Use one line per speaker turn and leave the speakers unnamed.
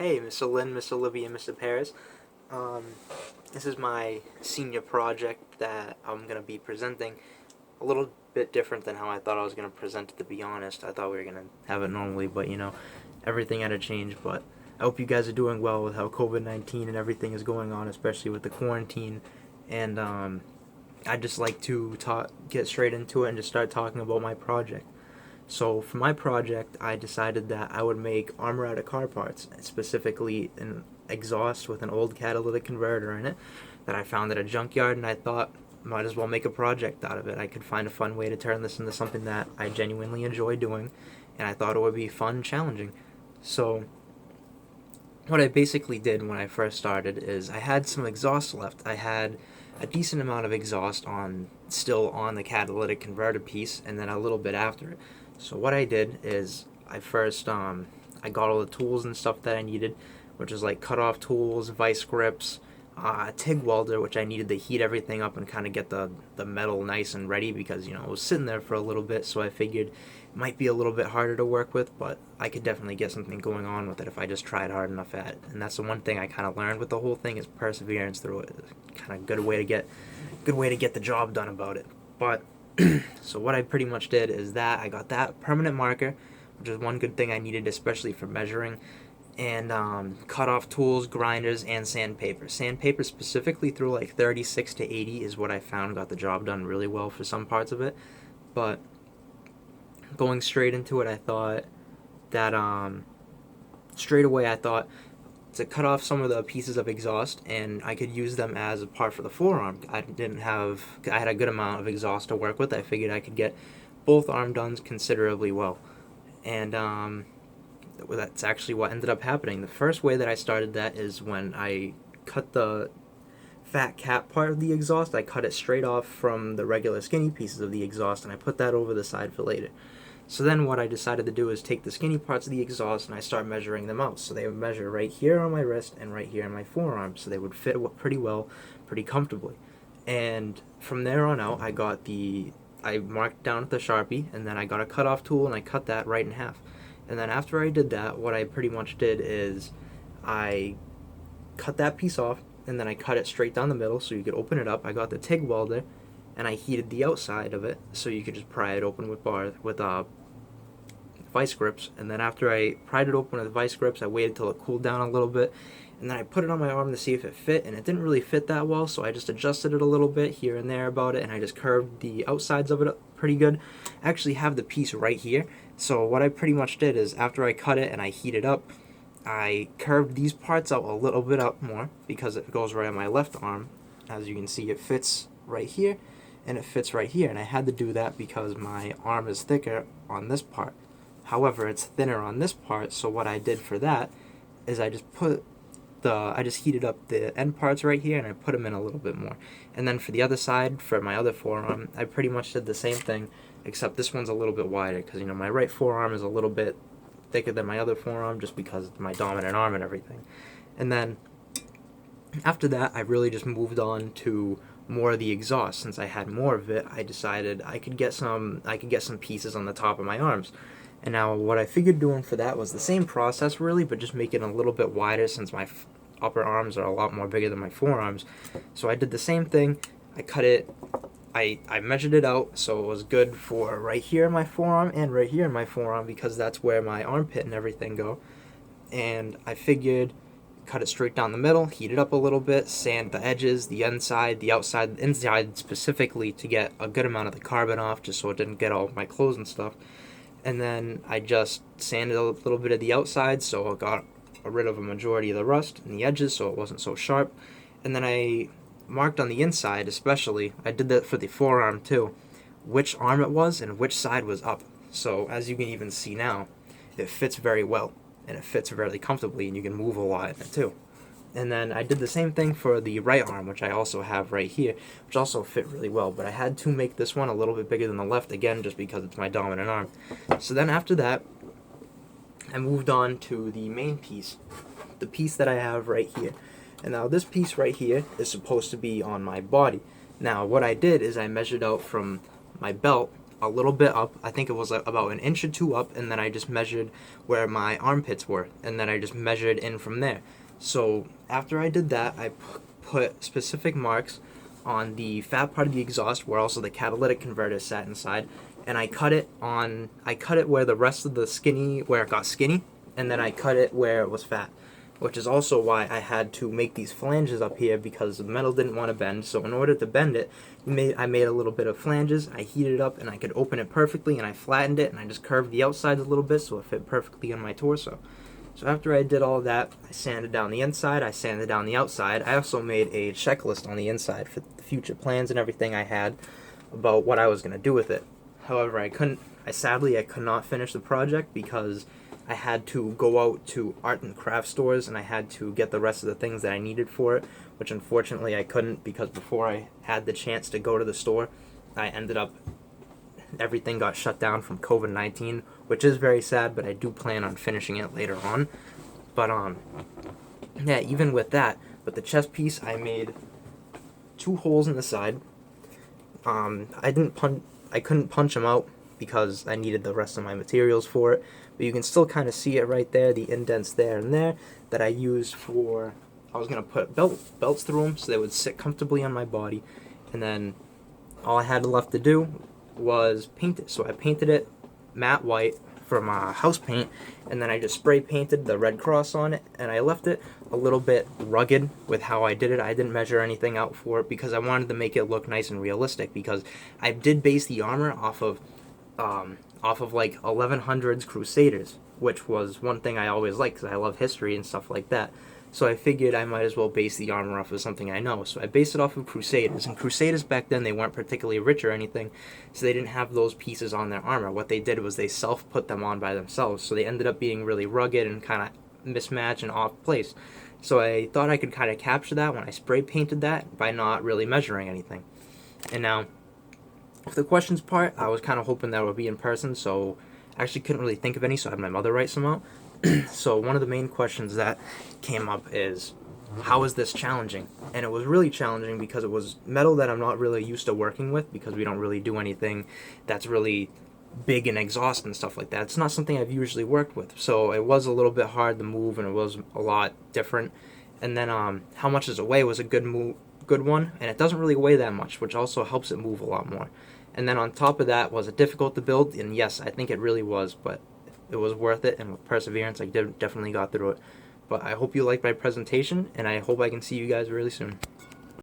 Hey, Miss Lynn, Miss Olivia, Mr. Paris. Um, this is my senior project that I'm going to be presenting. A little bit different than how I thought I was going to present it, to be honest. I thought we were going to have it normally, but everything had to change. But I hope you guys are doing well with how COVID-19 and everything is going on, especially with the quarantine. And I'd just like to get straight into it and just start talking about my project. So for my project, I decided that I would make armor out of car parts, specifically an exhaust with an old catalytic converter in it that I found at a junkyard, and I thought might as well make a project out of it. I could find a fun way to turn this into something that I genuinely enjoy doing, and I thought it would be fun and challenging. So what I basically did when I first started is I had some exhaust left. I had a decent amount of exhaust still on the catalytic converter piece, and then a little bit after it. So what I did is I first I got all the tools and stuff that I needed, which is like cutoff tools, vice grips, a TIG welder, which I needed to heat everything up and kind of get the metal nice and ready because it was sitting there for a little bit. So I figured it might be a little bit harder to work with, but I could definitely get something going on with it if I just tried hard enough at it. And that's the one thing I kind of learned with the whole thing is perseverance through it. Kind of good way to get the job done about it. But so what I pretty much did is that I got that permanent marker, which is one good thing I needed, especially for measuring, and cut off tools, grinders, and sandpaper. Sandpaper specifically through like 36 to 80 is what I found got the job done really well for some parts of it. But going straight into it, I thought that straight away I thought to cut off some of the pieces of exhaust, and I could use them as a part for the forearm. I had a good amount of exhaust to work with. I figured I could get both arm done considerably well, and that's actually what ended up happening. The first way that I started that is when I cut the fat cap part of the exhaust. I cut it straight off from the regular skinny pieces of the exhaust, and I put that over the side for later. So then what I decided to do is take the skinny parts of the exhaust and I start measuring them out. So they would measure right here on my wrist and right here on my forearm. So they would fit pretty well, pretty comfortably. And from there on out, I marked down with the Sharpie, and then I got a cutoff tool and I cut that right in half. And then after I did that, what I pretty much did is I cut that piece off and then I cut it straight down the middle so you could open it up. I got the TIG welder and I heated the outside of it so you could just pry it open with vice grips. And then after I pried it open with vice grips, I waited till it cooled down a little bit, and then I put it on my arm to see if it fit, and it didn't really fit that well, so I just adjusted it a little bit here and there about it, and I just curved the outsides of it up pretty good. I actually have the piece right here, so what I pretty much did is after I cut it and I heated up, I curved these parts out a little bit up more because it goes right on my left arm. As you can see, it fits right here and it fits right here, and I had to do that because my arm is thicker on this part. However, it's thinner on this part, so what I did for that is I just heated up the end parts right here and I put them in a little bit more. And then for the other side, for my other forearm, I pretty much did the same thing, except this one's a little bit wider because my right forearm is a little bit thicker than my other forearm just because it's my dominant arm and everything. And then after that, I really just moved on to more of the exhaust. Since I had more of it, I decided I could get some pieces on the top of my arms. And now what I figured doing for that was the same process really, but just make it a little bit wider since my upper arms are a lot more bigger than my forearms. So I did the same thing. I cut it, I measured it out so it was good for right here in my forearm and right here in my forearm because that's where my armpit and everything go. And I figured cut it straight down the middle, heat it up a little bit, sand the edges, the inside, the outside, the inside specifically to get a good amount of the carbon off just so it didn't get all of my clothes and stuff. And then I just sanded a little bit of the outside so I got rid of a majority of the rust and the edges so it wasn't so sharp. And then I marked on the inside especially, I did that for the forearm too, which arm it was and which side was up. So as you can even see now, it fits very well and it fits very comfortably and you can move a lot in it too. And then I did the same thing for the right arm, which I also have right here, which also fit really well. But I had to make this one a little bit bigger than the left, again, just because it's my dominant arm. So then after that, I moved on to the main piece, the piece that I have right here. And now this piece right here is supposed to be on my body. Now what I did is I measured out from my belt a little bit up. I think it was about an inch or two up, and then I just measured where my armpits were, and then I just measured in from there. So after I did that, I put specific marks on the fat part of the exhaust where also the catalytic converter sat inside, and I cut it where the rest of the where it got skinny, and then I cut it where it was fat, which is also why I had to make these flanges up here, because the metal didn't want to bend. So in order to bend it, I made a little bit of flanges, I heated it up, and I could open it perfectly, and I flattened it, and I just curved the outsides a little bit so it fit perfectly on my torso. So after I did all that, I sanded down the inside, I sanded down the outside. I also made a checklist on the inside for the future plans and everything I had about what I was going to do with it. However, I could not finish the project because I had to go out to art and craft stores, and I had to get the rest of the things that I needed for it, which unfortunately I couldn't, because before I had the chance to go to the store, everything got shut down from COVID-19, which is very sad, but I do plan on finishing it later on. But yeah, even with that, with the chest piece, I made 2 holes in the side. I couldn't punch them out because I needed the rest of my materials for it, but you can still kind of see it right there, the indents there and there that I used for. I was gonna put belts through them so they would sit comfortably on my body, and then all I had left to do was paint it. So I painted it matte white from house paint, and then I just spray painted the red cross on it, and I left it a little bit rugged with how I did it. I didn't measure anything out for it because I wanted to make it look nice and realistic, because I did base the armor off of like 1100s Crusaders, which was one thing I always liked because I love history and stuff like that. So I figured I might as well base the armor off of something I know. So I based it off of Crusaders. And Crusaders back then, they weren't particularly rich or anything, so they didn't have those pieces on their armor. What they did was they self-put them on by themselves. So they ended up being really rugged and kind of mismatched and off place. So I thought I could kind of capture that when I spray painted that by not really measuring anything. And now, for the questions part, I was kind of hoping that would be in person, so I actually couldn't really think of any, so I had my mother write some out. So one of the main questions that came up is, how is this challenging? And it was really challenging because it was metal that I'm not really used to working with, because we don't really do anything that's really big and exhaust and stuff like that. It's not something I've usually worked with, so it was a little bit hard to move, and it was a lot different. And then how much does it weigh was a good one, and it doesn't really weigh that much, which also helps it move a lot more. And then on top of that, was it difficult to build? And yes, I think it really was, but it was worth it, and with perseverance, I definitely got through it. But I hope you liked my presentation, and I hope I can see you guys really soon.